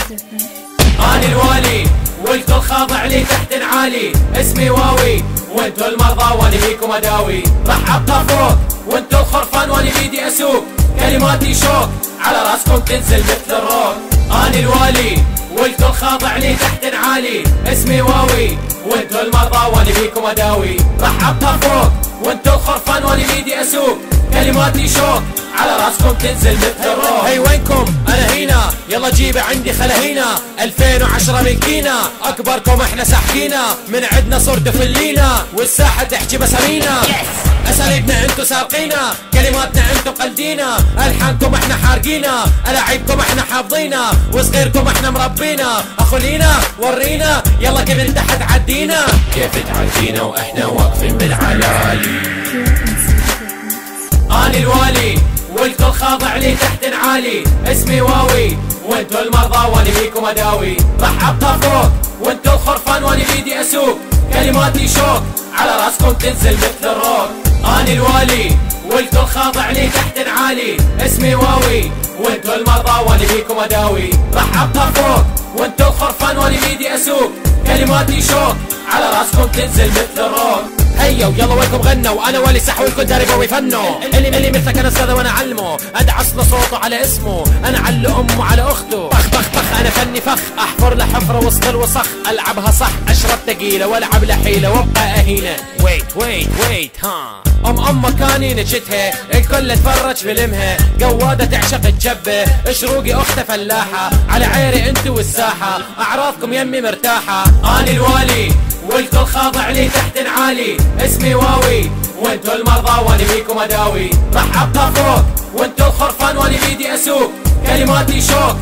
أنا الوالي والكل خاضع لي تحت عالي، اسمي واوي وانتو المرضى وانا بيكم اداوي، راح ابقى فوق وانتو الخرفان وانا بيدي اسوق، كلماتي شوك على راسكم تنزل مثل الروك. أنا الوالي والكل خاضع لي تحت عالي، اسمي واوي وانتو المرضى وانا بيكم اداوي، راح ابقى فوق وانتو الخرفان وانا بيدي اسوق، كلماتي شوك على راسكم تنزل مثل الروك. هي وينكم؟ انا هنا، يلا جيبه عندي خلهينا، 2010 من كينا، اكبركم احنا ساحقينا، من عدنا صرت فلينا، والساحه تحكي مسامينا، اساليبنا انتو سابقينا، كلماتنا انتو قلدينا، الحانكم احنا حارقينا، الاعيبكم احنا حافظينا، وصغيركم احنا مربينا، اخلينا ورينا يلا كيف انت حتعدينا، كيف تعدينا واحنا واقفين بالعلالي. أنا الوالي والكل خاضع لي تحت عالي، اسمي واوي وانتو المرضى وانا بيكم اداوي، راح ابقى فوق وانتو الخرفان وانا بيدي اسوق، كلماتي شوك على راسكم تنزل مثل الروك. أنا الوالي والكل خاضع لي تحت عالي، اسمي واوي وانتو المرضى وانا بيكم اداوي، راح ابقى فوق وانتو الخرفان وانا بيدي اسوق، كلماتي شوك على راسكم تنزل مثل الروك. هيو يلا وينكم غنوا، انا ولي سحو الكل داربوا ويفنوا، اللي مثلك انا استاذه وانا علمه، ادعس له صوته على اسمه، انا على امه على اخته، بخ بخ بخ انا فني فخ، احفر له حفره وسط الوسخ، العبها صح اشرب ثقيله والعب لحيله وابقى اهينه. ويت ها ام كاني نجتها، الكل اتفرج فيلمها، قواده تعشق الجبه، شروقي اخته فلاحه، على عيري انت والساحه، اعراضكم يمي مرتاحه. انا الوالي والكل خاضع لي تحت عالي، اسمي واوي وانتو المرضى وانا بيكم اداوي، راح ابقى فوق وانتو الخرفان وانا بيدي اسوق، كلماتي شوك